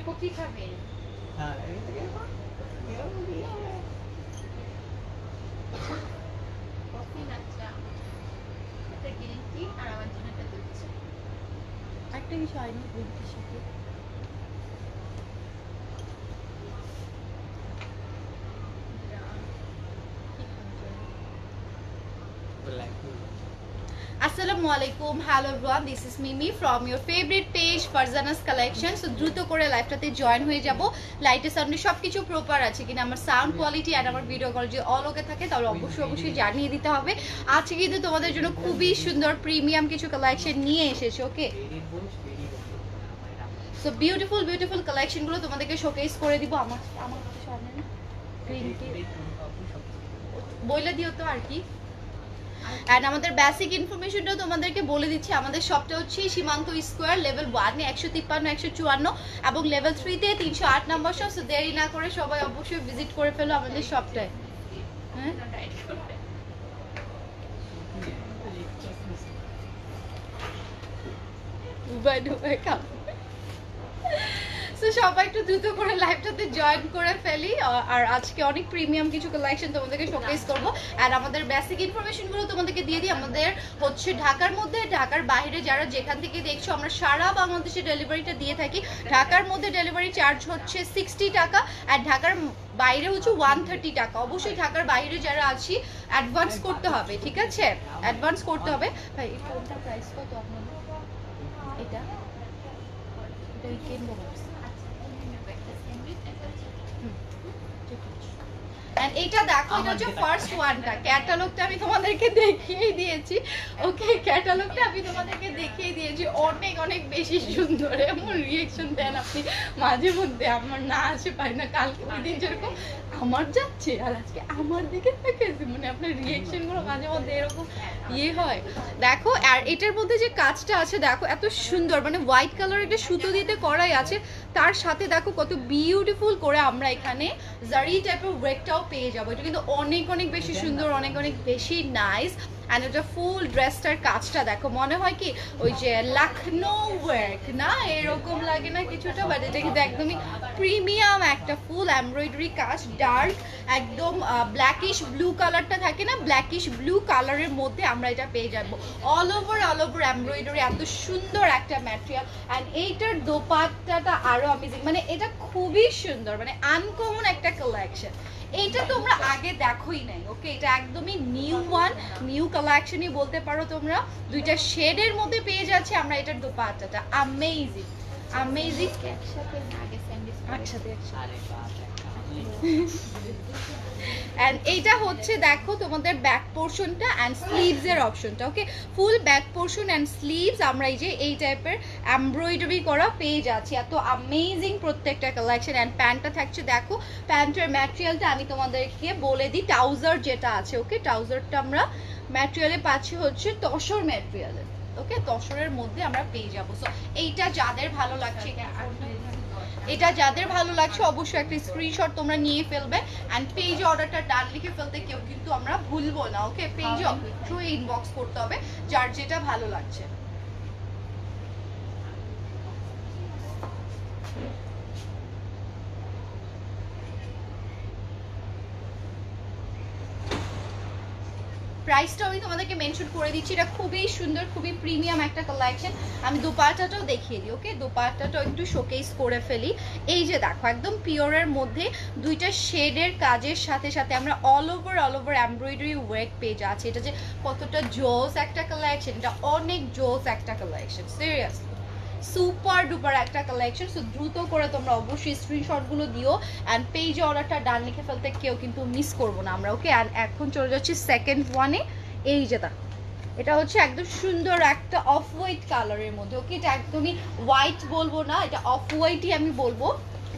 Coffee খাবে? হ্যাঁ coffee না চা? এটা গ্রিন টি আর আমার জন্য একটা দুধ চা। একটা কিছু আইনি গ্রিন টির সাথে। আসসালামু আলাইকুম, hello everyone, this is Mimi from your favourite page Farzana's collection. So দ্রুত করে লাইভটাতে জয়েন হয়ে যাব। লাইটে সাউন্ডে সব কিছু প্রপার আছে কিনা, আমার সাউন্ড কোয়ালিটি অ্যান্ড আমার ভিডিও কোয়ালিটি অল ওকে থাকে তাহলে অবশ্যই জানিয়ে দিতে হবে। আজকে কিন্তু তোমাদের জন্য খুবই সুন্দর প্রিমিয়াম কিছু কালেকশন নিয়ে এসেছে। ওকে, সো বিউটিফুল কালেকশনগুলো তোমাদেরকে শোকেস করে দিব। আমার কথা সামনে না গ্রিন টি বইলে দিও তো আর কি। অ্যান্ড আমাদের বেসিক ইনফরমেশনটাও তোমাদেরকে বলে দিচ্ছি। আমাদের শপটা হচ্ছে সীমান্ত স্কোয়ার, লেভেল 1 এ 153 154 এবং লেভেল 3 তে 308 নম্বর শপ। সো দেরি না করে সবাই অবশ্যই ভিজিট করে ফেলো আমাদের শপটায়। হ্যাঁ, ডুবাই খাও। সো সবাই একটু দ্রুত করে লাইভটাতে জয়েন করে ফেলি। আর আজকে অনেক প্রিমিয়াম কিছু কালেকশন তোমাদেরকে শোকেস করবো। আর আমাদের বেসিক ইনফরমেশনগুলো তোমাদেরকে দিয়ে দিই। আমাদের হচ্ছে ঢাকার মধ্যে, ঢাকার বাইরে যারা যেখান থেকে দেখছো, আমরা সারা বাংলাদেশে ডেলিভারিটা দিয়ে থাকি। ঢাকার মধ্যে ডেলিভারি চার্জ হচ্ছে 60 টাকা আর ঢাকার বাইরে হচ্ছে 130 টাকা। অবশ্যই ঢাকার বাইরে যারা আছি অ্যাডভান্স করতে হবে, ঠিক আছে? অ্যাডভান্স করতে হবে। ভাই এই ফোনটার প্রাইস কত আপনাদের? এটা কিনবো। এইটা দেখো, এটা হচ্ছে ফার্স্ট ওয়ানটা। ক্যাটালগটা আমি তোমাদেরকে দেখিয়ে দিয়েছি। ওকে, ক্যাটালগটা আমি তোমাদেরকে দেখিয়ে দিয়েছি। অনেক বেশি সুন্দর। এমন রিয়েকশন দেন আপনি মাঝে মধ্যে, আমার না আসে পাই না। কালকে ওই দিন যেরকম আমার যাচ্ছে আর আজকে আমার দিকে তাকিয়েছে, মানে আপনার রিয়েকশন গুলো মাঝে মধ্যে এরকম ইয়ে হয়। দেখো, আর এটার মধ্যে যে কাজটা আছে দেখো এত সুন্দর, মানে হোয়াইট কালার এটা সুতো দিতে করাই আছে। তার সাথে দেখো কত বিউটিফুল করে আমরা এখানে জারি টাইপের ওয়ার্কটাও পেয়ে যাবো। এটা কিন্তু অনেক বেশি সুন্দর, অনেক বেশি নাইস। অ্যান্ড এটা ফুল ড্রেসটার কাজটা দেখো, মনে হয় কি ওই যে লখনৌ ওয়ার্ক না, এরকম লাগে না কিছুটা? বাট এটা কিন্তু একদমই প্রিমিয়াম একটা ফুল এমব্রয়ডারি কাজ। ডার্ক একদম ব্ল্যাকিশ ব্লু কালারটা থাকে না, ব্ল্যাকিশ ব্লু কালারের মধ্যে আমরা এটা পেয়ে যাবো। অল ওভার এমব্রয়ডারি, এত সুন্দর একটা ম্যাটেরিয়াল। অ্যান্ড এইটার দোপাট্টাটা আরো অ্যামেজিং, মানে এটা খুবই সুন্দর, মানে আনকমন একটা কালেকশন। এইটা তোমরা আগে দেখোই নাই। ওকে, এটা একদমই নিউ ওয়ান, নিউ কালেকশনই বলতে পারো তোমরা। দুইটা শেডের মধ্যে পেয়ে যাচ্ছে আমরা এটার দোপাট্টাটা। অ্যামেজিং। একসাথে আগে স্যান্ডউইচ একসাথে। এন্ড এইটা হচ্ছে দেখো তোমাদের ব্যাক পোরশনটা এন্ড স্লিভস এর অপশনটা। Okay, full back portion and sleeves আমরা এই টাইপের এমব্রয়ডারি করা পেয়ে যাচ্ছি। এত অ্যামেজিং প্রত্যেকটা কালেকশন। এন্ড প্যান্টটা থাকছে দেখো, প্যান্টের ম্যাটেরিয়ালটা আমি তোমাদেরকে বলে দিই। ট্রাউজার যেটা আছে, ওকে, ট্রাউজারটা আমরা ম্যাটেরিয়ালে পাচ্ছি হচ্ছে তসর ম্যাটেরিয়ালের। ওকে, তসরের মধ্যে আমরা পেয়ে যাবো। সো এইটা যাদের ভালো লাগছে, অবশ্যই একটা স্ক্রিনশট তোমরা নিয়ে ফেলবে। এন্ড পেজে অর্ডারটা ডান লিখে ফেলতে কেউ কিন্তু আমরা ভুলবো না। ওকে, পেজে অবশ্যই ইনবক্স করতে হবে যার যেটা ভালো লাগছে। প্রাইসটা আমি তোমাদেরকে মেনশন করে দিচ্ছি। এটা খুবই সুন্দর, খুবই প্রিমিয়াম একটা কালেকশন। আমি দোপাট্টাটাও দেখিয়ে দিই। ওকে, দোপাট্টাটাও একটু শোকেস করে ফেলি। এই যে দেখো, একদম পিওরের মধ্যে দুইটা শেডের কাজের সাথে সাথে আমরা অল ওভার এমব্রয়ডারি ওয়ার্ক পেয়ে যাচ্ছি। এটা যে কতটা জোস একটা কালেকশন, এটা অনেক জোস একটা কালেকশন, সিরিয়াসলি সুপার ডুপার একটা কালেকশন। সো দ্রুত করে তোমরা অবশ্যই স্ক্রিনশটগুলো দিও অ্যান্ড পেজে অর্ডারটা ডান লিখে ফেলতে কেউ কিন্তু মিস করবো না আমরা। ওকে, অ্যান্ড এখন চলে যাচ্ছি সেকেন্ড ওয়ানে। এই যেটা, এটা হচ্ছে একদম সুন্দর একটা অফ হোয়াইট কালারের মধ্যে। ওকে, এটা একদমই হোয়াইট বলবো না, এটা অফ হোয়াইটই আমি বলবো,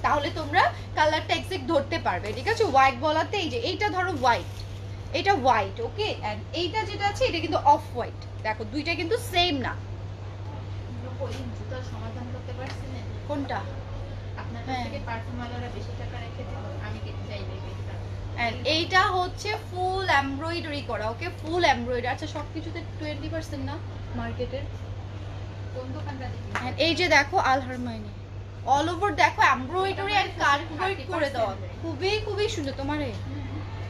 তাহলে তোমরা কালারটা এক্সাক্ট ধরতে পারবে, ঠিক আছে? হোয়াইট বলাতে এই যে এইটা ধরো হোয়াইট, এটা হোয়াইট। ওকে, অ্যান্ড এইটা যেটা আছে এটা কিন্তু অফ হোয়াইট। দেখো দুইটা কিন্তু সেম না। সমাধান করতে পারছি না কোনটা? আপনার থেকে পারফিউমওয়ালারা বেশি টাকা রেখে দিল, আমি কি চাইবে এটা? এন্ড এইটা হচ্ছে ফুল এমব্রয়ডারি করা। ওকে, ফুল এমব্রয়ডারি। আচ্ছা, সবকিছুতে 20% না মার্কেটের? কোন দোকানটা দেখি? এই যে দেখো, আল হারমাইনি অল ওভার দেখো এমব্রয়ডারি এন্ড কাট ওয়ার্ক করে দেওয়া, খুবই খুবই সুন্দর।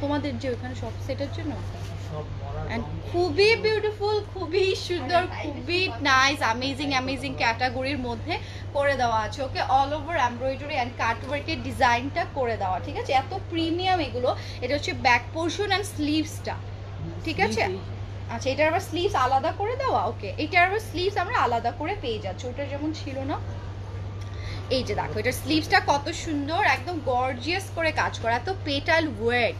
তোমাদের যে ওখানে সব সেটের জন্য এন্ড খুবই বিউটিফুল, খুবই সুন্দর, খুবই নাইস, অ্যামেজিং ক্যাটাগরির মধ্যে করে দেওয়া আছে। ওকে, অল ওভার এমব্রয়ডারি এন্ড কাট ওয়ার্কের ডিজাইনটা করে দেওয়া, ঠিক আছে? এত প্রিমিয়াম এগুলো। এটা হচ্ছে ব্যাক পোর্শন এন্ড স্লিভসটা, ঠিক আছে? আচ্ছা, এটার আবার স্লিভস আলাদা করে দেওয়া। ওকে, এটার আবার স্লিভস আমরা আলাদা করে পেয়ে যাচ্ছি, ওটা যেমন ছিল না। এই যে দেখো, এটার স্লিভসটা কত সুন্দর, একদম গর্জিয়াস করে কাজ করা, এত পেটাল ওয়ার্ক,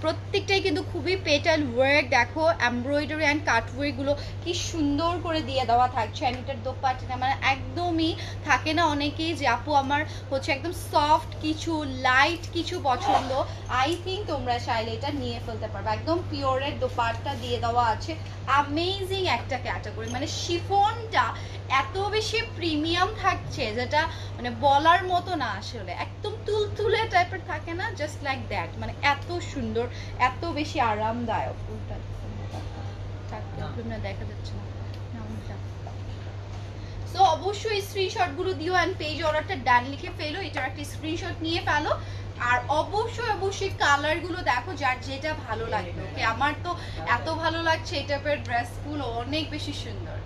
প্রত্যেকটাই কিন্তু খুবই পেটাল ওয়ার্ক। দেখো এমব্রয়ডারি অ্যান্ড কাটওয়ার্কগুলো কি সুন্দর করে দিয়ে দেওয়া থাকছে। অ্যান্ড এটার দোপাট্টা মানে একদমই থাকে না অনেকেই যে আপু আমার হচ্ছে একদম সফট কিছু, লাইট কিছু পছন্দ, আই থিঙ্ক তোমরা চাইলে এটা নিয়ে ফেলতে পারবে। একদম পিওরের দোপাট্টা দিয়ে দেওয়া আছে, অ্যামেজিং একটা ক্যাটাগরি। মানে শিফনটা এত বেশি প্রিমিয়াম থাকছে যেটা মানে বলার মতো না, আসলে একদম তুলতুলে টাইপের থাকে না, জাস্ট লাইক দ্যাট। মানে এত সুন্দর, এত বেশি আরামদায়ক। দেখা যাচ্ছে না। সো অবশ্যই স্ক্রিনশট গুলো দিও এন্ড পেজ অর্ডারটা ডান লিখে ফেলো, এটার একটা স্ক্রিনশট নিয়ে ফেলো। আর অবশ্যই কালার গুলো দেখো যার যেটা ভালো লাগবে। ওকে, আমার তো এত ভালো লাগছে এই টাইপের ড্রেস গুলো, অনেক বেশি সুন্দর।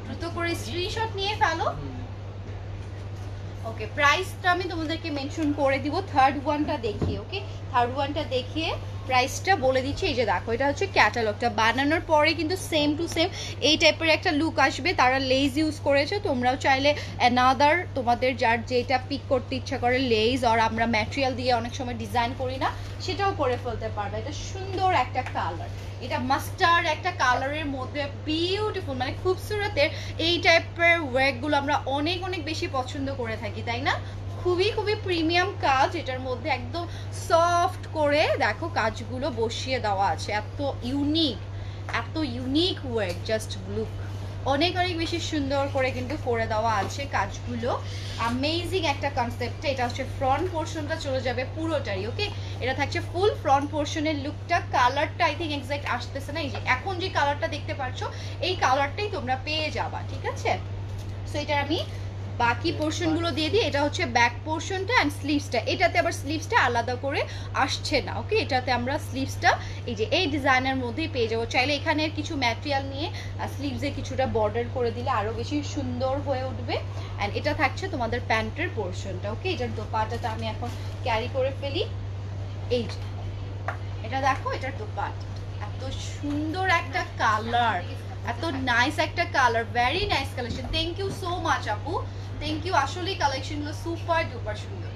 দ্রুত করে স্ক্রিনশট নিয়ে ফেলো। ওকে, প্রাইসটা আমি তোমাদেরকে মেনশন করে দিব থার্ড ওয়ানটা দেখিয়ে। ওকে, থার্ড ওয়ানটা দেখিয়ে প্রাইসটা বলে দিচ্ছি। এই যে দেখো, এটা হচ্ছে ক্যাটালগটা, বানানোর পরে কিন্তু সেম টু সেম এই টাইপের একটা লুক আসবে। তারা লেজ ইউজ করেছে, তোমরাও চাইলে অ্যানাদার তোমাদের যার যেটা পিক করতে ইচ্ছা করে লেজ, আর আমরা ম্যাটেরিয়াল দিয়ে অনেক সময় ডিজাইন করি না, সেটাও করে ফেলতে পারবে। এটা সুন্দর একটা কালার, এটা মাস্টার্ড একটা কালারের মধ্যে বিউটিফুল, মানে খুবসুরতের এই টাইপের ওয়ার্কগুলো আমরা অনেক বেশি পছন্দ করে থাকি, তাই না? খুবই প্রিমিয়াম কাজ, এটার মধ্যে একদম সফট করে দেখো কাজগুলো বসিয়ে দেওয়া আছে। এত ইউনিক ওয়ার্ক, জাস্ট লুক, অনেক বেশি সুন্দর করে কিন্তু করে দেওয়া আছে কাজগুলো। অ্যামেজিং একটা কনসেপ্ট। এটা হচ্ছে ফ্রন্ট পোর্শনটা চলে যাবে পুরোটাই। ওকে, এটা থাকছে ফুল ফ্রন্ট পোর্শনের লুকটা। কালারটা আই থিঙ্ক এক্সাক্ট আসতেছে না, এই যে এখন যে কালারটা দেখতে পাচ্ছ এই কালারটাই তোমরা পেয়ে যাবা, ঠিক আছে? সো এটা আমি বাকি পোর্শনগুলো দিয়ে দিই। এটা হচ্ছে ব্যাক পোর্শনটা অ্যান্ড স্লিভসটা, এটাতে আবার স্লিভসটা আলাদা করে আসছে না। ওকে, এটাতে আমরা স্লিভসটা এই যে এই ডিজাইনের মধ্যেই পেয়ে যাবো। চাইলে এখানে কিছু ম্যাটেরিয়াল নিয়ে স্লিভসে কিছুটা বর্ডার করে দিলে আরও বেশি সুন্দর হয়ে উঠবে। অ্যান্ড এটা থাকছে তোমাদের প্যান্টের পোর্শনটা। ওকে, এটার দোপাট্টাটা আমি এখন ক্যারি করে ফেলি। এই যে এটা দেখো, এটার দোপাট্টা এত সুন্দর একটা কালার, এত নাইস একটা colour, very nice collection. Thank you so much আপু, থ্যাংক ইউ। আসলে কালেকশনগুলো সুপার ডুপার সুন্দর।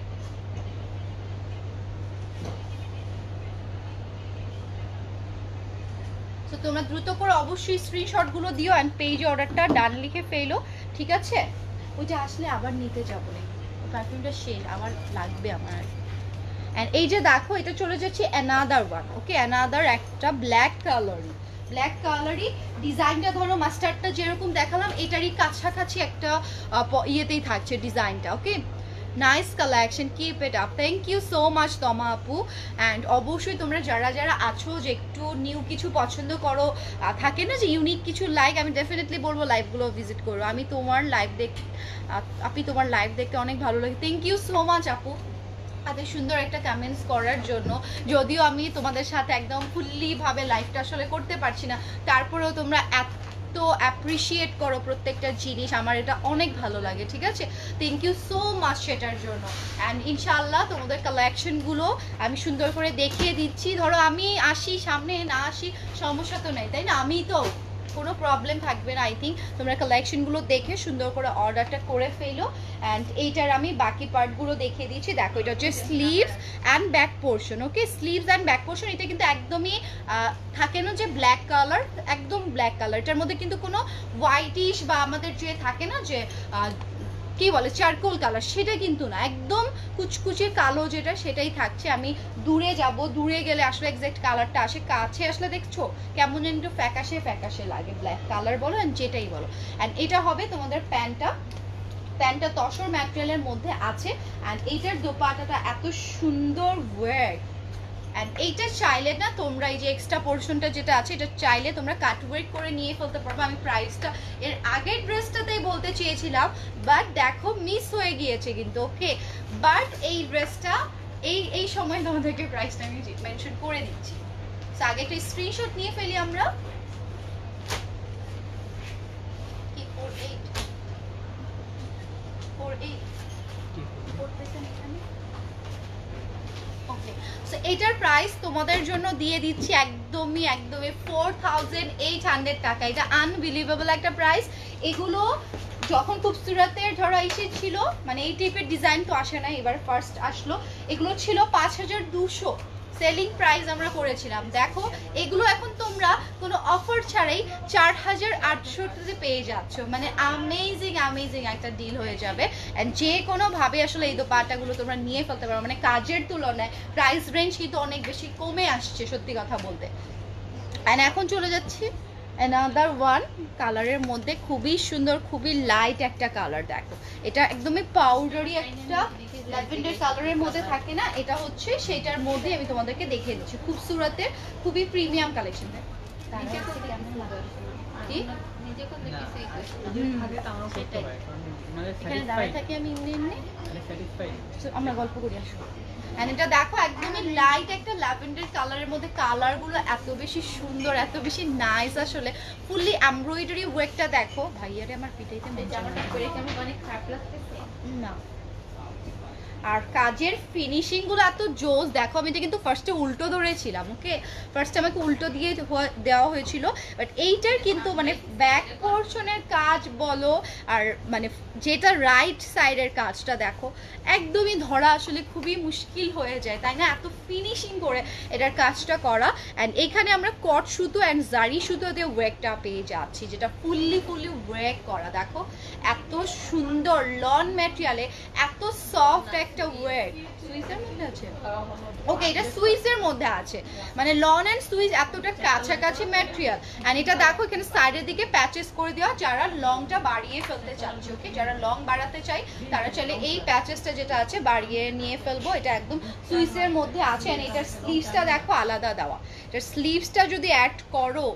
তো তোমরা দ্রুত করে অবশ্যই স্ক্রিনশটগুলো দিও অ্যান্ড পেজ অর্ডারটা ডান লিখে ফেলো, ঠিক আছে? ওইটা আসলে আবার নিতে যাবো না, পারফিউমটা শেষ আবার লাগবে আমার। এন্ড এই যে দেখো, এটা চলে যাচ্ছে অ্যানাদার ওয়ান। ওকে, অ্যানাদার একটা ব্ল্যাক কালারই ডিজাইনটা ধরো মাস্টার্ডটা যেরকম দেখালাম এটারই কাছাকাছি একটা ইয়েতেই থাকছে ডিজাইনটা। Okay, nice collection, keep it up. Thank you so much Toma আপু। অ্যান্ড অবশ্যই তোমরা যারা আছো যে একটু নিউ কিছু পছন্দ করো, থাকে না যে ইউনিক কিছু লাইক, আমি ডেফিনেটলি বলবো লাইভগুলো ভিজিট করো। আমি তোমার লাইভ দেখতে অনেক ভালো লাগে। থ্যাংক ইউ সো মাচ আপু এত সুন্দর একটা কমেন্টস করার জন্য। যদিও আমি তোমাদের সাথে একদম ফুললি ভাবে লাইভটা আসলে করতে পারছি না, তারপরেও তোমরা এত অ্যাপ্রিসিয়েট করো প্রত্যেকটা জিনিস, আমার এটা অনেক ভালো লাগে, ঠিক আছে? থ্যাংক ইউ সো মাচ সেটার জন্য। অ্যান্ড ইনশাল্লাহ তোমাদের কালেকশনগুলো আমি সুন্দর করে দেখিয়ে দিচ্ছি। ধরো আমি আসি সামনে, না আসি সমস্যা তো নেই, তাই না? আমি তো কোনো প্রবলেম থাকবে না। আই থিঙ্ক তোমরা কালেকশনগুলো দেখে সুন্দর করে অর্ডারটা করে ফেলো। অ্যান্ড এইটার আমি বাকি পার্টগুলো দেখিয়ে দিচ্ছি। দেখো, এটা হচ্ছে sleeves and back portion. Okay, sleeves and back portion, এটা কিন্তু একদমই থাকে না যে ব্ল্যাক কালার, একদম ব্ল্যাক কালার। এটার মধ্যে কিন্তু কোনো হোয়াইটিশ বা আমাদের যে থাকে না যে কি বলে চারকোল কালার, সেটা কিন্তু না, একদম কুচকুচে কালো যেটা সেটাই থাকছে। আমি দূরে গেলে আসলে এক্সাক্ট কালারটা আসে, কাছে আসলে দেখছো কেমন যেন একটু ফ্যাকাশে লাগে, ব্ল্যাক কালার বলো অ্যান্ড যেটাই বলো। অ্যান্ড এটা হবে তোমাদের প্যান্টটা তসর ম্যাটেরিয়ালের মধ্যে আছে। অ্যান্ড এইটার দোপাট্টাটা এত সুন্দর ওয়ার্ক, অ্যান্ড এইটা চাইলে না তোমরা এই যে এক্সট্রা পোর্শনটা যেটা আছে এটা চাইলে তোমরা কাট ওয়ার্ক করে নিয়ে ফেলতে পারবে। আমি প্রাইসটা এর আগের ড্রেসটাতেই বলতে চেয়েছিলাম, বাট দেখো মিস হয়ে গিয়েছে কিন্তু, ওকে। বাট এই ড্রেসটা এই সময় তোমাদেরকে প্রাইসটা আমি মেনশন করে দিচ্ছি। সো আগে একটা স্ক্রিনশট নিয়ে ফেলি আমরা। কি 48 ওকে। সো এটার প্রাইস তোমাদের জন্য দিয়ে দিচ্ছি একদমই 4800 টাকা। এটা আনবিলিভেবল একটা প্রাইস। এগুলো যখন খুব সুরাতের ধরো এসেছিল, মানে এই টাইপের ডিজাইন তো আসে না, এবার ফার্স্ট আসলো, এগুলো ছিল 5200 সেলিং প্রাইস আমরা করেছিলাম। দেখো এগুলো এখন তোমরা কোনো অফার ছাড়াই 4800 পেয়ে যাচ্ছ, মানে অ্যামেজিং একটা ডিল হয়ে যাবে। এন্ড যে কোনো ভাবে আসলে এই দোপাট্টাগুলো তোমরা নিয়ে ফেলতে পারো, মানে কাজের তুলনায় প্রাইস রেঞ্জ কিন্তু অনেক বেশি কমে আসছে সত্যি কথা বলতে। এন্ড এখন চলে যাচ্ছি অ্যানাদার ওয়ান কালারের মধ্যে, খুবই সুন্দর, খুবই লাইট একটা কালার। দেখো এটা একদমই পাউডারি একটা ল্যাভেন্ডার কালারের মধ্যে থাকে না, এটা হচ্ছে সেটার মধ্যে আমি তোমাদেরকে দেখিয়ে দিচ্ছি। খুব সুরাতের খুবই প্রিমিয়াম কালেকশন। দেখো আমরা গল্প করি আসবো। এটা দেখো একদমই লাইট একটা ল্যাভেন্ডার কালারের মধ্যে, কালারগুলো এত বেশি সুন্দর, এত বেশি নাইস। আসলে ফুললি এমব্রয়ডারি ওয়ার্কটা দেখো। ভাইয়ারে আমার পিটাইতে জামাটা পরে কেমন অনেক খারাপ লাগতেছে না, আর কাজের ফিনিশিং গুলো এত জোস। দেখো আমি এটা কিন্তু ফার্স্টে উল্টো ধরেছিলাম, ওকে, ফার্স্টে আমাকে উল্টো দিয়ে দেওয়া হয়েছিল, বাট এইটার কিন্তু মানে ব্যাক পোর্শনের কাজ বলো আর মানে যেটা রাইট সাইডের কাজটা দেখো একদমই ধরা আসলে খুবই মুশকিল হয়ে যায়, তাই না? এত ফিনিশিং করে এটার কাজটা করা। অ্যান্ড এখানে আমরা কট সুতো অ্যান্ড জারি সুতো দিয়ে ওয়ার্কটা পেয়ে যাচ্ছি, যেটা ফুললি ওয়ার্ক করা। দেখো এত সুন্দর লন ম্যাটেরিয়ালে এত সফট একটা ওয়ার্ক। সুইসের মধ্যে আছে, ওকে, এটা সুইসের মধ্যে আছে, মানে লন এন্ড সুইস এতটা কাছাকাছি ম্যাটেরিয়াল। এন্ড এটা দেখো এখানে সাইডের দিকে প্যাচেস করে দেওয়া, যারা লংটা বাড়িয়ে ফেলতে চাচ্ছে, ওকে, যারা লং বাড়াতে চাই তারা চাইলে এই প্যাচেসটা যেটা আছে বাড়িয়ে নিয়ে ফেলবো। এটা একদম সুইসের মধ্যে আছে। এন্ড এটার স্লিভসটা দেখো আলাদা দেওয়া, এটার স্লিভসটা যদি অ্যাড করো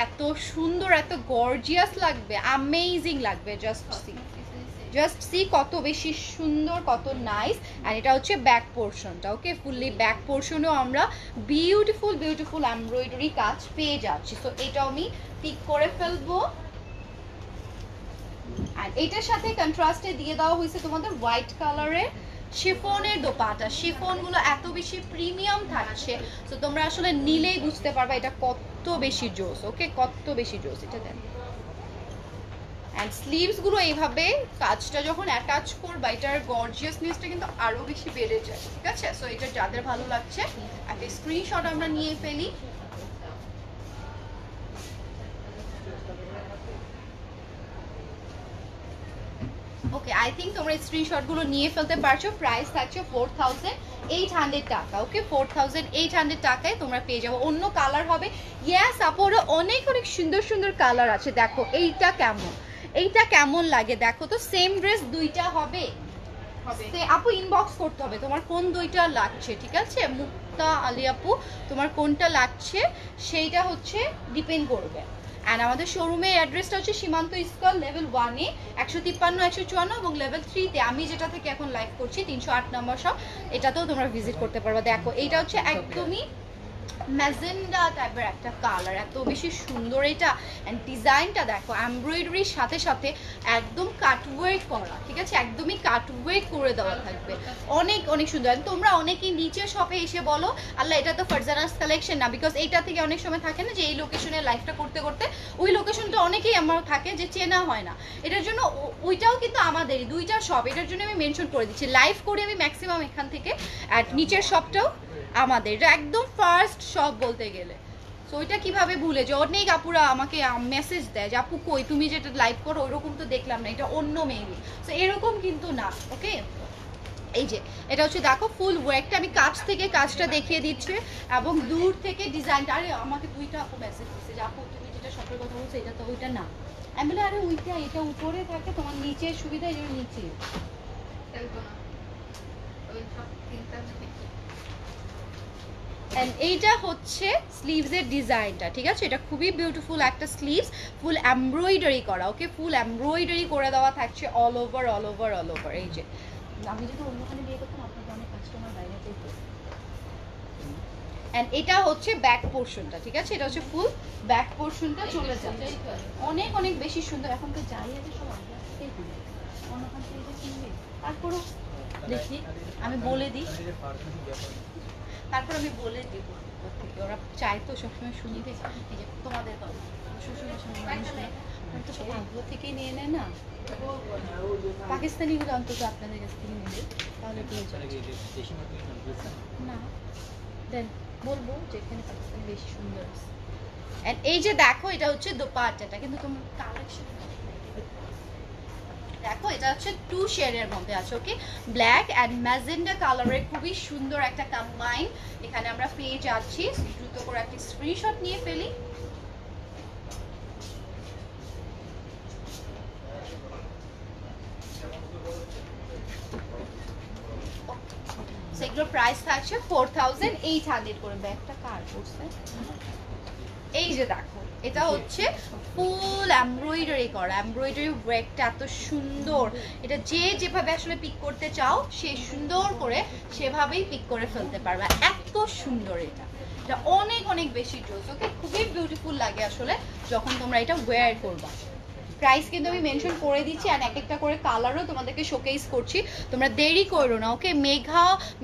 এত সুন্দর, এত গর্জিয়াস লাগবে, অ্যামেজিং লাগবে। জাস্ট সি কত বেশি সুন্দর, কত নাইস। অ্যান্ড এটা হচ্ছে ব্যাক পোর্শনটা, ওকে, ফুললি ব্যাক পোর্শনেও আমরা বিউটিফুল এমব্রয়ডারি কাজ পেয়ে যাচ্ছি। তো এটাও আমি পিক করে ফেলবো। আর এটার সাথে কন্ট্রাস্টে দিয়ে দেওয়া হয়েছে তোমাদের হোয়াইট কালারের শিফনের দোপাটা। শিফনগুলো এত বেশি প্রিমিয়াম থাকছে, তো তোমরা আসলে নিলেই বুঝতে পারবে এটা কত বেশি জোস, ওকে, কত বেশি জোস। এটা দেন। অ্যান্ড স্লিভস গুলো এইভাবে কাজটা যখন অ্যাটাচ করবা এটার গর্জিয়াসনেসটা কিন্তু আরো বেশি বেড়ে যায়, ঠিক আছে? সো এটা যাদের ভালো লাগছে একটা স্ক্রিনশট আমরা নিয়ে ফেলি। ওকে, আই থিঙ্ক তোমরা স্ক্রিনশট গুলো নিয়ে ফেলতে পারছো। প্রাইস থাকছে 4800 টাকা, ওকে, 4800 টাকায় তোমরা পেয়ে যাবো। অন্য কালার হবে, ইয়েস আপু, অনেক সুন্দর কালার আছে। দেখো এইটা কেমন লাগে দেখো তো। সেম ড্রেস দুইটা হবে আপু, ইনবক্স করতে হবে তোমার কোন দুইটা লাগছে, ঠিক আছে? মুক্তা আলী আপু, তোমার কোনটা লাগছে সেইটা হচ্ছে ডিপেন্ড করবে। অ্যান্ড আমাদের শোরুমের অ্যাড্রেসটা হচ্ছে সীমান্ত স্কয়ার লেভেল 1-এ 153 154 এবং লেভেল 3-তে আমি যেটা থেকে এখন লাইভ করছি 308 নম্বর শপ, এটাতেও তোমরা ভিজিট করতে পারবে। দেখো এইটা হচ্ছে একদমই ম্যাজেন্ডা টাইপের একটা কালার, এত বেশি সুন্দর এটা। এন্ড ডিজাইনটা দেখো এমব্রয়ডারির সাথে সাথে একদম কাটওয়ার্ক করা, ঠিক আছে, একদমই কাটওয়ার্ক করে দেওয়া থাকবে, অনেক সুন্দর। তোমরা অনেকেই নিচে শপে এসে বলো আল্লাহ এটা তো ফারজানাস কালেকশন না, বিকজ এইটা থেকে অনেক সময় থাকে না যে এই লোকেশনে লাইভটা করতে করতে ওই লোকেশনটা অনেকেই আমার থাকে যে চেনা হয় না, এটার জন্য ওইটাও কিন্তু আমাদেরই দুইটা শপ, এটার জন্য আমি মেনশন করে দিচ্ছি। লাইভ করে আমি ম্যাক্সিমাম এখান থেকে, আর নিচের শপটাও আমাদের, এটা একদম ফার্স্ট শপ বলতে গেলে। সো ওইটা কিভাবে ভুলে যে অনেক আপুরা আমাকে মেসেজ দেয় যে আপু কই তুমি যেটা লাইভ করো ওইরকম তো দেখলাম না, এটা অন্য মেবি। সো এরকম কিন্তু না, ওকে। এই যে এটা হচ্ছে দেখো ফুল ওয়ার্কটা, আমি কাছ থেকে কাজটা দেখিয়ে দিচ্ছি এবং দূর থেকে ডিজাইনটা। আরে আমাকে দুইটা আপু মেসেজ দিচ্ছে যে আপু তুমি যেটা শপের কথা বলছো এটা তো ওইটা না। আমি বলে আরে ওইটা, এটা উপরে থাকে, তোমার নিচে সুবিধা, এটা নিচে এন্ড এইটা হচ্ছে স্লিভসের ডিজাইনটা, ঠিক আছে? এটা খুবই বিউটিফুল একটা স্লিভস, ফুল এমব্রয়ডারি করা, ওকে? ফুল এমব্রয়ডারি করে দেওয়া থাকছে all over all over all over. এই যে আমি যদি অন্যখানে বিয়ে করতাম আপনাদের অনেক কাস্টমার বাইরে যেত। এন্ড এটা হচ্ছে ব্যাক পোর্শনটা, ঠিক আছে? এটা হচ্ছে ফুল ব্যাক পোর্শনটা চলে যাচ্ছে, অনেক অনেক বেশি সুন্দর। এখন তো যাই আছে সব আগে আসতেই হবে, অন্যখান থেকে এটা কিনবে। তারপরও দেখি আমি বলে দিই, তারপর আমি বলে দিব থেকে, ওরা চায় তো সবসময় শুনতে। এই যে তোমাদের কথা শ্বশুরের সঙ্গে মানুষ নেই, তো সব আগ্রহ থেকেই নিয়ে নেয় না, পাকিস্তানিগুলো অন্তত আপনাদের কাছ থেকে নিলে তাহলে পেয়ে যাবে না। দেন বলবো যে এখানে পাকিস্তানি বেশি সুন্দর আছে। এন্ড এই যে দেখো এটা হচ্ছে দোপাট্টাটা, কিন্তু তোমার কালেকশন দেখো, এটা হচ্ছে 2 শেডের মধ্যে আছে, ওকে? ব্ল্যাক এন্ড ম্যাজেন্ডা কালারের খুবই সুন্দর একটা কম্বাইন এখানে আমরা পেয়ে যাচ্ছি। দ্রুত করে একটা স্ক্রিনশট নিয়ে ফেলি। সেগুলোর প্রাইস থাকছে 4800 করে। ব্যাগটা কার পড়ছে? এই যে দেখো, এটা হচ্ছে ফুল এমব্রয়ডারি করা, এমব্রয়ডারি ওয়ার্কটা এত সুন্দর। এটা যে যেভাবে আসলে পিক করতে চাও সে সুন্দর করে সেভাবেই পিক করে ফেলতে পারবে, এত সুন্দর। এটা এটা অনেক অনেক বেশি জোস, ওকে? খুবই বিউটিফুল লাগে আসলে যখন তোমরা এটা ওয়্যার করবা। প্রাইস কিন্তু আমি মেনশন করে দিচ্ছি, আর এক একটা করে কালারও তোমাদেরকে শোকেস করছি, তোমরা দেরি করো না, ওকে?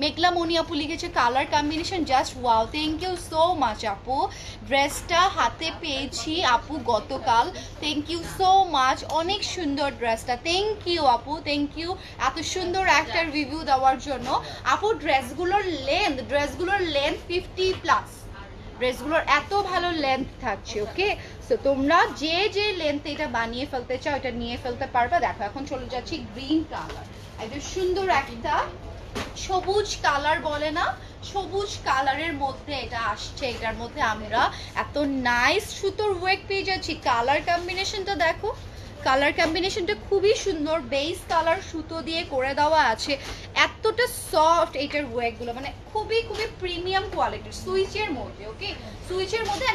মেঘলা মনি আপু লিখেছে colour combination just wow, thank you so much আপু। ড্রেসটা হাতে পেয়েছি আপু গতকাল, থ্যাংক ইউ সো মাচ, অনেক সুন্দর ড্রেসটা, থ্যাংক ইউ আপু, থ্যাংক ইউ এত সুন্দর একটা রিভিউ দেওয়ার জন্য। আপু ড্রেসগুলোর লেন্থ 50+, ড্রেসগুলোর এত ভালো লেন্থ থাকছে, ওকে? সো তোমরা যে যে লেন্থে এটা বানিয়ে ফেলতে চাও এটা নিয়ে ফেলতে পারবে। দেখো এখন চলে যাচ্ছি গ্রিন কালার, একদম সুন্দর একটা সবুজ কালার বলে না, সবুজ কালারের মধ্যে এটা আসছে। এটার মধ্যে আমরা এত নাইস সুতোর ওয়ার্ক পেয়ে যাচ্ছি। কালার কম্বিনেশনটা দেখো, কালার কম্বিনেশনটা খুবই সুন্দর, বেস কালার সুতো দিয়ে করে দেওয়া আছে, এতটা সফট এটার ওয়ার্কগুলো, মানে খুবই খুবই প্রিমিয়াম কোয়ালিটির, সুইচের মধ্যে, ওকে? সুইচের মধ্যে।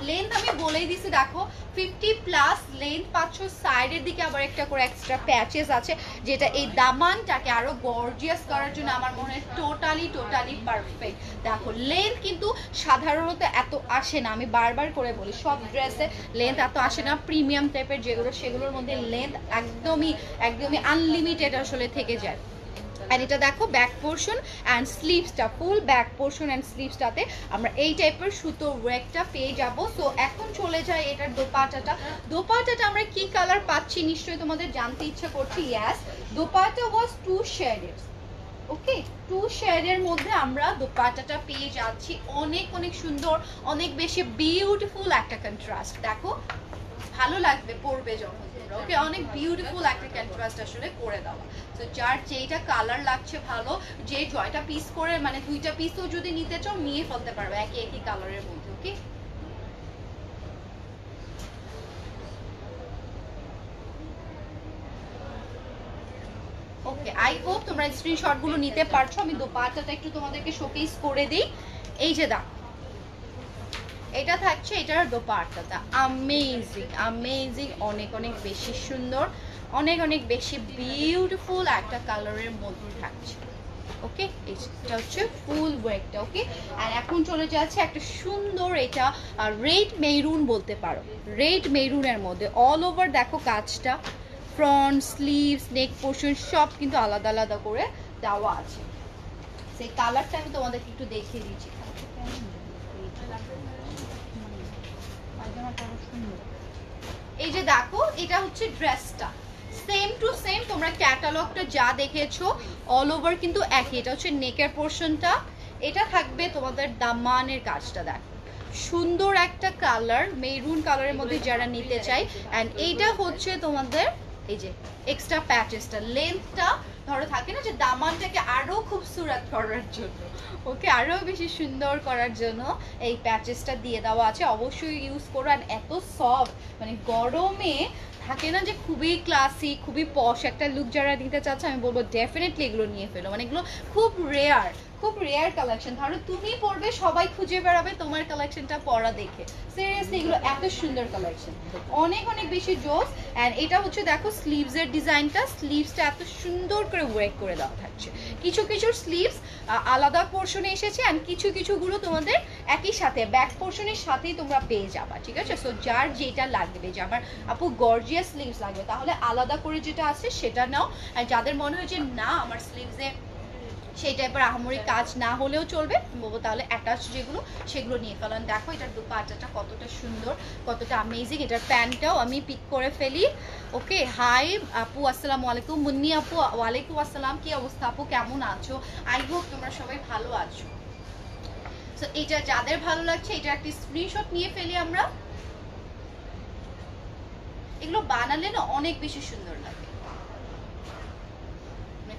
লেন্থ আমি বলেই দিছি, দেখো 50+ লেন্থ পাচ্ছ। সাইডের দিকে আবার একটা করে এক্সট্রা প্যাচেস আছে, যেটা এই দামানটাকে আরো গর্জিয়াস করার জন্য আমার মনে হয় টোটালি পারফেক্ট। দেখো লেন্থ কিন্তু সাধারণত এত আসে না, আমি বারবার করে বলি সব ড্রেসে লেন্থ এত আসে না, প্রিমিয়াম টাইপের যেগুলো সেগুলোর মধ্যে লেন্থ একদমই আনলিমিটেড আসলে থেকে যায়। এন্ড এটা দেখো ব্যাক পোর্শন অ্যান্ড স্লিভসটা, ফুল ব্যাক পোর্শন অ্যান্ড স্লিভসটাতে আমরা এই টাইপের সুতো ওয়ার্কটা পেয়ে যাব। সো এখন চলে যায় এটার দোপাট্টাটা আমরা কি কালার পাচ্ছি নিশ্চয়ই তোমাদের জানতে ইচ্ছা করছে। ইয়েস, দোপাট্টা ওয়াজ 2 শেডের, ওকে? 2 শেডের মধ্যে আমরা দোপাট্টাটা পেয়ে যাচ্ছি, অনেক অনেক সুন্দর, অনেক বেশি বিউটিফুল একটা কন্ট্রাস্ট। দেখো ভালো লাগবে পরবে যখন তোমরা, ওকে? অনেক বিউটিফুল একটা কন্ট্রাস্ট আসলে করে দেওয়া। তো যার যেটা কালার লাগছে ভালো, যে জয়টা পিস করে মানে 2টা পিসও যদি নিতে চাও নিয়ে ফেলতে পারবে একই কালারের মধ্যে, ওকে? ওকে, আই হোপ তোমরা স্ক্রিনশটগুলো নিতে পারছো। আমি দোপাট্টাটা একটু তোমাদেরকে শোকেস করে দিই। এই যে দেখো এটা থাকছে, এটার দোপাট্টাটা অ্যামেজিং, অনেক অনেক বেশি সুন্দর, অনেক অনেক বেশি বিউটিফুল একটা কালারের মধ্যে থাকছে, ওকে? এটা হচ্ছে ফুল ওয়ার্কটা, ওকে? আর এখন চলে যাচ্ছে একটা সুন্দর, এটা রেড মেরুন বলতে পারো, রেড মেরুনের মধ্যে অল ওভার দেখো কাজটা, ফ্রন্ট, স্লিভস, নেক পোর্শন সব কিন্তু আলাদা আলাদা করে দেওয়া আছে। সেই কালারটা আমি তোমাদেরকে একটু দেখিয়ে দিচ্ছি। এই যে দেখো এটা হচ্ছে ড্রেসটা, সেম টু সেম তোমরা ক্যাটালগটা যা দেখেছো অল ওভার কিন্তু একই। এটা হচ্ছে নেকের পোর্শনটা, এটা থাকবে তোমাদের দামানের কাজটা, দেখো সুন্দর একটা কালার, মেরুন কালারের মধ্যে যারা নিতে চাই। অ্যান্ড এইটা হচ্ছে তোমাদের এই যে এক্সট্রা প্যাচেসটা, লেন্থটা ধরো থাকে না যে দামানটাকে আরো খুবসুরত করার জন্য, ওকে? আরো বেশি সুন্দর করার জন্য এই প্যাচেসটা দিয়ে দেওয়া আছে, অবশ্যই ইউজ করো। আর এত সফট, মানে গরমে থাকে না যে খুবই ক্লাসি, খুবই পশ একটা লুক যারা নিতে চাচ্ছে, আমি বলবো ডেফিনেটলি এগুলো নিয়ে ফেলো, মানে এগুলো খুব রেয়ার, খুব রেয়ার কালেকশন। ধরো তুমি পরবে, সবাই খুঁজে বেড়াবে তোমার কালেকশনটা পরা দেখে। সিরিয়াসলি এগুলো এত সুন্দর কালেকশন, অনেক অনেক বেশি জোস। অ্যান্ড এটা হচ্ছে দেখো স্লিভসের ডিজাইনটা, স্লিভসটা এত সুন্দর করে ওয়ার্ক করে দেওয়া থাকছে। কিছু কিছু স্লিভস আলাদা পোর্শনে এসেছে, অ্যান্ড কিছু কিছুগুলো তোমাদের একই সাথে ব্যাক পোর্শনের সাথেই তোমরা পেয়ে যাবা, ঠিক আছে? সো যার যেটা লাগবে, যে আমার আপু গর্জিয়াস স্লিভস লাগবে, তাহলে আলাদা করে যেটা আছে সেটা নাও। আর যাদের মনে হয় যে না আমার স্লিভসে সেই টাইপের আহামরি কাজ না হলেও চলবে, বলবো তাহলে অ্যাটাচ যেগুলো সেগুলো নিয়ে ফেলান। দেখো এটার দুপাট্টাটা কতটা সুন্দর, কতটা অ্যামেজিং। এটার প্যান্টটাও আমি পিক করে ফেলি। ওকে, হাই আপু, আসসালামু আলাইকুম। মুন্নি আপু, ওয়ালাইকুম আসসালাম। কি অবস্থা আপু, কেমন আছো? আই হোপ তোমরা সবাই ভালো আছো। সো এটা যাদের ভালো লাগছে এটা একটা স্ক্রিনশট নিয়ে ফেলি আমরা। এগুলো বানালে না অনেক বেশি সুন্দর লাগে,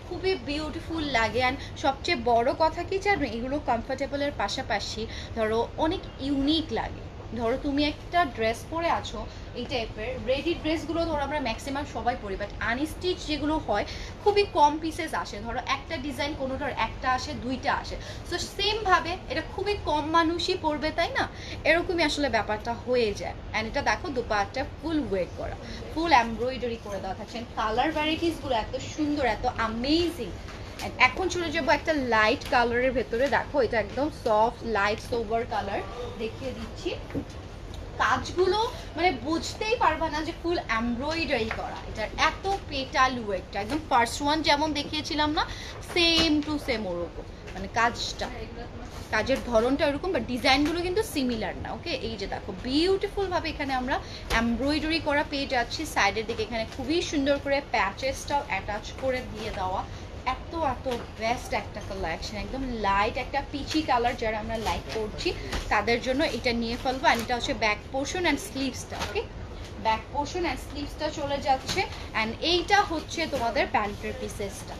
খুবই বিউটিফুল লাগে। অ্যান্ড সবচেয়ে বড় কথা কি জানো, এগুলো কমফোর্টেবলের পাশাপাশি ধরো অনেক ইউনিক লাগে। ধরো তুমি একটা ড্রেস পরে আছো, এই টাইপের রেডি ড্রেসগুলো ধরো আমরা ম্যাক্সিমাম সবাই পরি, বাট আনস্টিচ যেগুলো হয় খুবই কম পিসেস আসে। ধরো একটা ডিজাইন কোনোটার একটা আসে, দুইটা আসে। সো সেমভাবে এটা খুবই কম মানুষই পরবে, তাই না? এরকমই আসলে ব্যাপারটা হয়ে যায়। অ্যান্ড এটা দেখো দুপাট্টা ফুল ওয়েট করা, ফুল এমব্রয়ডারি করে দেওয়া থাকছে। কালার ভ্যারাইটিসগুলো এত সুন্দর, এত অ্যামেজিং। এখন চলে যাবো একটা লাইট কালারের ভেতরে। দেখো এটা একদম সফট লাইট সোবার কালার, দেখিয়ে দিচ্ছি। কাজগুলো মানে বুঝতেই পারবা না যে ফুল এমব্রয়ডারি করা। এটার এত পেটাল ওয়ার্কটা একদম ফার্স্ট ওয়ান যেমন দেখিয়েছিলাম না, সেম টু সেম ওরকম। মানে কাজটা, কাজের ধরনটা এরকম, বাট ডিজাইনগুলো কিন্তু সিমিলার না। ওকে, এই যে দেখো বিউটিফুল ভাবে এখানে আমরা এমব্রয়ডারি করা পেয়ে যাচ্ছি। সাইডের দিকে এখানে খুবই সুন্দর করে প্যাচেসটাও অ্যাটাচ করে দিয়ে দেওয়া। এত এত বেস্ট একটা কালেকশন, একদম লাইট একটা পিচি কালার যারা আমরা লাইক করছি তাদের জন্য এটা নিয়ে ফেলবো। অ্যান্ড এটা হচ্ছে ব্যাক পোর্শন অ্যান্ড স্লিভসটা। ওকে, ব্যাক পোর্শন অ্যান্ড স্লিভসটা চলে যাচ্ছে। অ্যান্ড এইটা হচ্ছে তোমাদের প্যান্টের পিসেসটা,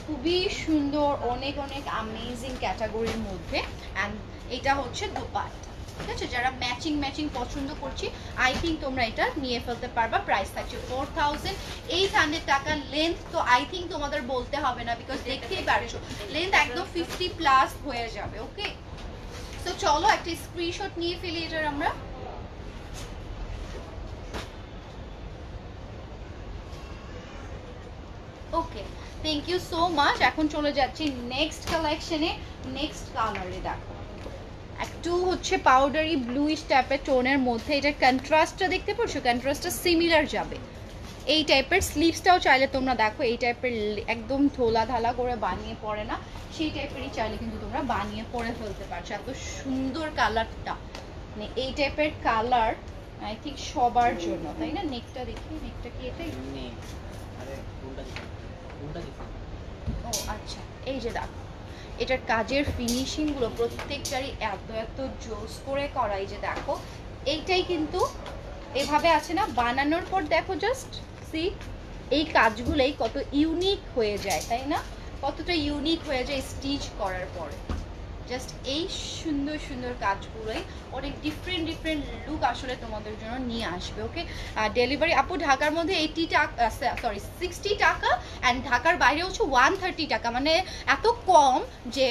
খুবই সুন্দর, অনেক অনেক অ্যামেজিং ক্যাটাগরির মধ্যে। অ্যান্ড এটা হচ্ছে দোপাট্টা, ঠিক আছে? যারা ম্যাচিং ম্যাচিং পছন্দ করছি আই থিঙ্ক তোমরা এটা নিয়ে ফেলতে পারবা। প্রাইস থাকছে 4800 টাকা। লেন্থ তো আই থিঙ্ক তোমাদের বলতে হবে না, বিকজ দেখতেই পারছো লেন্থ একদম 50+ হয়ে যাবে। ওকে, তো চলো একটা স্ক্রিনশট নিয়ে ফেলি এটার আমরা। ওকে, থ্যাংক ইউ সো মাচ। এখন চলে যাচ্ছি নেক্সট কালেকশনে, নেক্সট কালারে। দেখো একটু হচ্ছে পাউডারি ব্লুইশ টাইপের টোনের মধ্যে, এটার কন্ট্রাস্টটা দেখতে পাচ্ছ, কন্ট্রাস্টটা সিমিলার যাবে। এই টাইপের স্লিভসটাও চাইলে তোমরা দেখো এই টাইপের একদম ধোলা ধালা করে বানিয়ে পড়ে না, সেই টাইপেরই চাইলে কিন্তু তোমরা বানিয়ে পরে ফেলতে পারছো। এত সুন্দর কালারটা, মানে এই টাইপের কালার আই থিঙ্ক সবার জন্য, তাই না? নেকটা দেখি, নেকটা কি এটাই? ও আচ্ছা, এই যে দেখো এটার কাজের ফিনিশিংগুলো প্রত্যেকটারই এত এত জোস করে করা। এই যে দেখো এইটাই কিন্তু এভাবে আছে না, বানানোর পর দেখো জাস্ট সি এই কাজগুলোই কত ইউনিক হয়ে যায়, তাই না? কতটা ইউনিক হয়ে যায় স্টিচ করার পরে। জাস্ট এই সুন্দর সুন্দর কাজগুলোই অনেক ডিফারেন্ট ডিফারেন্ট লুক আসলে তোমাদের জন্য নিয়ে আসবে। ওকে, ডেলিভারি আপু ঢাকার মধ্যে 60 টাকা, অ্যান্ড ঢাকার বাইরে হচ্ছে 130 টাকা। মানে এত কম যে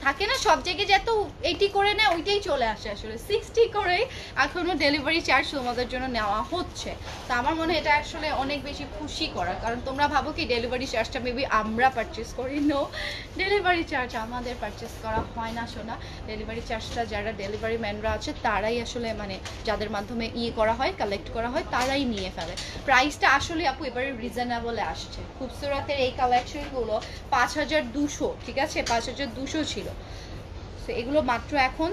থাকে না সব জায়গায় যে এত 80 করে নেয়, ওইটাই চলে আসে আসলে 60 করেই এখনও ডেলিভারি চার্জ তোমাদের জন্য নেওয়া হচ্ছে। তো আমার মনে হয় এটা আসলে অনেক বেশি খুশি করা, কারণ তোমরা ভাবো কি ডেলিভারি চার্জটা মেবি আমরা পারচেস করি। নো, ডেলিভারি চার্জ আমাদের পারচেস করা হয় না সোনা। ডেলিভারি চার্জটা যারা ডেলিভারি ম্যানরা আছে তারাই আসলে মানে যাদের মাধ্যমে করা হয়, কালেক্ট করা হয়, তারাই নিয়ে ফেলে। প্রাইসটা আসলে আপু এবারে রিজনেবলে আসছে। খুবসুরতের এই কালেকশনগুলো 5200, ঠিক আছে? 5200 ছিল। সো এগুলো মাত্র এখন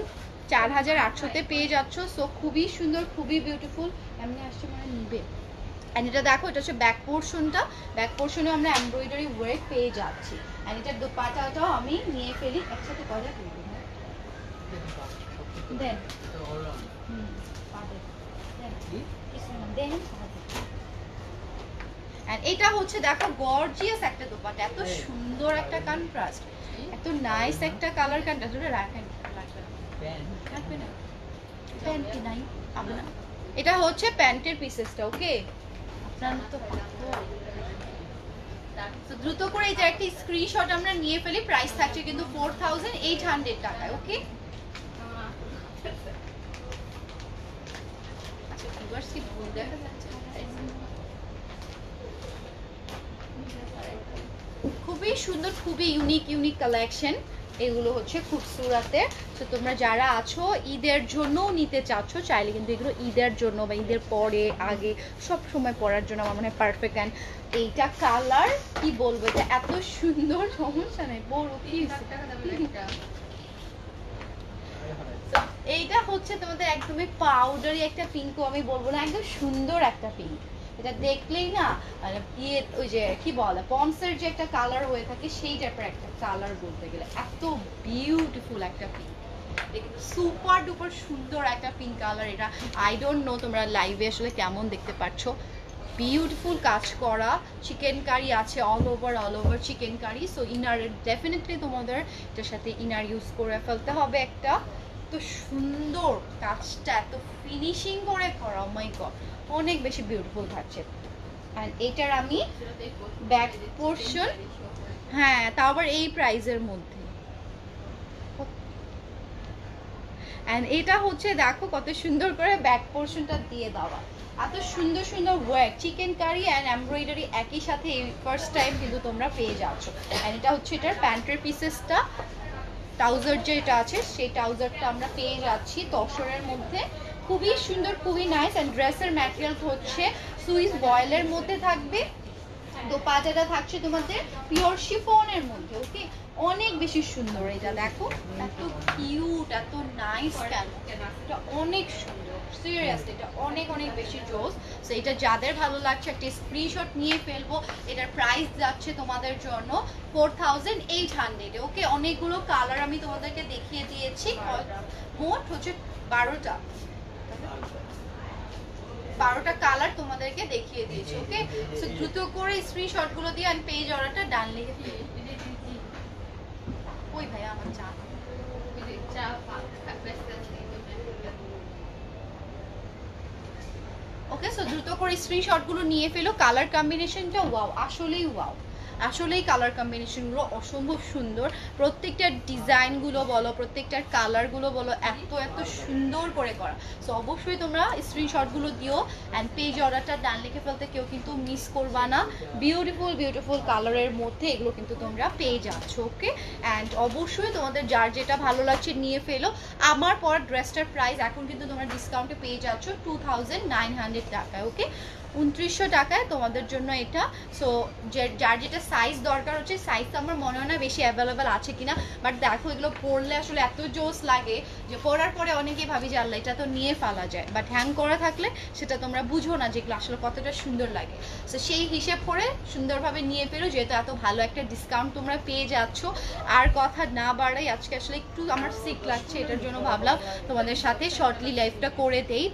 4800-তে পেয়ে যাচ্ছ। সো খুবই সুন্দর, খুবই বিউটিফুল। এমনি আসছে মানে নিবে। অ্যান্ড এটা দেখো এটা হচ্ছে ব্যাক পোর্শনটা, ব্যাক পোর্শনেও আমরা এমব্রয়ডারি ওয়ার্ক পেয়ে যাচ্ছি। অ্যান্ড এটার দোপাট্টাটাও আমি নিয়ে ফেলি একসাথে। কয়টা করবো দেন দেন। এন্ড এটা হচ্ছে দেখো গর্জিয়াস একটা দোপাট্টা, এত সুন্দর একটা কন্ট্রাস্ট, এত নাইস একটা কালার কন্ট্রাস্ট। ওটা রাখেন রাখবে না, প্যান্ট কি নাই হবে না। এটা হচ্ছে প্যান্টের পিসেসটা। ওকে, আপনার তো তো দ্রুত করে এটা একটা স্ক্রিনশট আমরা নিয়ে ফেলি। প্রাইস থাকছে কিন্তু 4800 টাকায়। ওকে, আচ্ছা ভিউয়ার্স কি ভুল দেখা যাচ্ছে? খুবই সুন্দর, খুবই ইউনিক কালেকশন এগুলো হচ্ছে খুবসুরাতে। তো তোমরা যারা আছো ঈদের জন্যও নিতে চাচ্ছ, চাইলে কিন্তু এগুলো ঈদের জন্য বা ঈদের পরে আগে সব সময় পরার জন্য আমার মনে হয় পারফেক্ট। অ্যান্ড এইটা কালার কি বলবো, এটা এত সুন্দর, সমস্যা নেই বড় কি। এইটা হচ্ছে তোমাদের একদমই পাউডারি একটা পিঙ্কও আমি বলবো না, একদম সুন্দর একটা পিঙ্ক। এটা দেখলেই না ওই যে কি বলে পন্সের যে একটা কালার হয়ে থাকে সেই টাইপের একটা কালার বলতে গেলে, এত বিউটিফুল একটা পিঙ্ক, সুপার ডুপার সুন্দর একটা পিঙ্ক কালার। এটা আই ডোন্ট নো তোমরা লাইভে আসলে কেমন দেখতে পাচ্ছ। বিউটিফুল কাজ করা চিকেন কারি আছে, all over chikankari. So inner definitely তোমাদের এটার সাথে ইনার ইউজ করে ফেলতে হবে একটা। এত সুন্দর কাজটা, এত ফিনিশিং করে করা, মাই গড অনেক বেশি বিউটিফুল থাকছে। অ্যান্ড এটার আমি ব্যাক পোর্শন, হ্যাঁ তাও আবার এই প্রাইসের মধ্যে। অ্যান্ড এটা হচ্ছে দেখো কত সুন্দর করে ব্যাক পোর্শনটা দিয়ে দেওয়া, এত সুন্দর সুন্দর work, chikankari and embroidery একই সাথে এই ফার্স্ট টাইম কিন্তু তোমরা পেয়ে যাচ্ছ। অ্যান্ড এটা হচ্ছে এটার প্যান্টের পিসেসটা, ট্রাউজার যেটা আছে সেই ট্রাউজারটা আমরা পেয়ে যাচ্ছি তসরের মধ্যে, খুবই সুন্দর, খুবই নাইস। অ্যান্ড ড্রেসের ম্যাটেরিয়াল হচ্ছে সুইস বয়েলের মধ্যে থাকবে। দোপাট্টাটা থাকছে তোমাদের পিওর শিফনের মধ্যে। ওকে, অনেক বেশি সুন্দর। এটা দেখো এত কিউট, এত নাইস, এটা অনেক সুন্দর, সিরিয়াসলি এটা অনেক বেশি জোস। সো এটা যাদের ভালো লাগছে একটা স্ক্রিনশট নিয়ে ফেলবো। এটার প্রাইস যাচ্ছে তোমাদের জন্য 4800। ওকে, অনেকগুলো কালার আমি তোমাদেরকে দেখিয়ে দিয়েছি, মোট হচ্ছে 12টা কালার তোমাদেরকে দেখিয়ে দিয়েছি। ওকে, সো দ্রুত করে স্ক্রিনশট গুলো দিয়ে আমি পেজ অর্ডারটা ডান লিখে ফেলি। ওই ভাই আমার চা ওকে, সো দ্রুত করে স্ক্রিনশট গুলো নিয়ে ফেলো। কালার কম্বিনেশনটা ওয়াও, আসলেই ওয়াও, আসলেই কালার কম্বিনেশনগুলো অসম্ভব সুন্দর। প্রত্যেকটা ডিজাইনগুলো বলো, প্রত্যেকটার কালারগুলো বলো, এত সুন্দর করে করা। সো অবশ্যই তোমরা স্ক্রিনশটগুলো দিও অ্যান্ড পেজ অর্ডারটা ডান লিখে ফেলতে কেউ কিন্তু মিস করবা না। বিউটিফুল কালারের মধ্যে এগুলো কিন্তু তোমরা পেয়ে যাচ্ছ। ওকে, অ্যান্ড অবশ্যই তোমাদের যার যেটা ভালো লাগছে নিয়ে ফেলো। আমার পর ড্রেসটার প্রাইস এখন কিন্তু তোমরা ডিসকাউন্টে পেয়ে যাচ্ছ 2900 টাকায়। ওকে, 2900 টাকায় তোমাদের জন্য এটা। সো যার যেটা সাইজ দরকার হচ্ছে, সাইজ তো আমার মনে হয় না বেশি অ্যাভেলেবেল আছে কিনা, বাট দেখো এগুলো পরলে আসলে এত জোস লাগে যে পরার পরে অনেকেই ভাবি যে আল্লাহ এটা তো নিয়ে ফেলা যায়, বাট হ্যাং করা থাকলে সেটা তোমরা বুঝো না যেগুলো আসলে কতটা সুন্দর লাগে। সো সেই হিসেব করে সুন্দরভাবে নিয়ে ফেলো, যেহেতু এত ভালো একটা ডিসকাউন্ট তোমরা পেয়ে যাচ্ছ। আর কথা না বাড়াই, আজকে আসলে একটু আমার সিক লাগছে, এটার জন্য ভাবলাম তোমাদের সাথে শর্টলি লাইভটা করে দেই।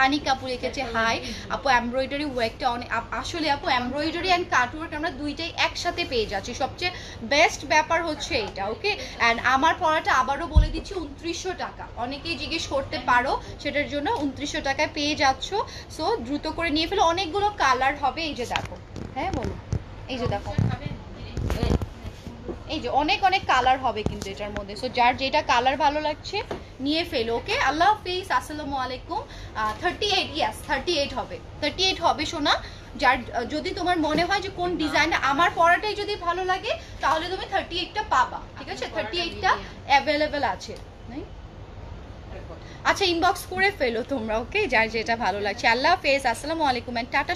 আনিক আপু লিখেছে হাই আপু, এমব্রয়ডারি ওয়ার্কটা অনেক, আসলে আপু এমব্রয়ডারি অ্যান্ড কাটওয়ার্ক আমরা দুইটাই একসাথে পেয়ে যাচ্ছি, সবচেয়ে বেস্ট ব্যাপার হচ্ছে এইটা। ওকে, অ্যান্ড আমার পড়াটা আবারও বলে দিচ্ছি 2900 টাকা, অনেকেই জিজ্ঞেস করতে পারো সেটার জন্য 2900 টাকায় পেয়ে যাচ্ছ। সো দ্রুত করে নিয়ে ফেলো, অনেকগুলো কালার হবে। এই যে দেখো, হ্যাঁ বলো, এই যে দেখো, এই যে অনেক কালার হবে কিন্তু এটার মধ্যে। সো যার যেটা কালার ভালো লাগছে নিয়ে ফেলো। ওকে, আল্লাহ হাফিজ, আসসালামু আলাইকুম। 38, ইয়েস 38 হবে, 38 হবে সোনা। যার যদি তোমার মনে হয় যে কোন ডিজাইনটা আমার পরাটাই যদি ভালো লাগে তাহলে তুমি 38টা পাবা, ঠিক আছে? 38টা অ্যাভেলেবেল আছে। আচ্ছা, ইনবক্স করে ফেলো তোমরা। ওকে, যার যেটা ভালো লাগছে। আল্লাহ হাফিজ, আসসালামু আলাইকুম, এন্ড টাটা।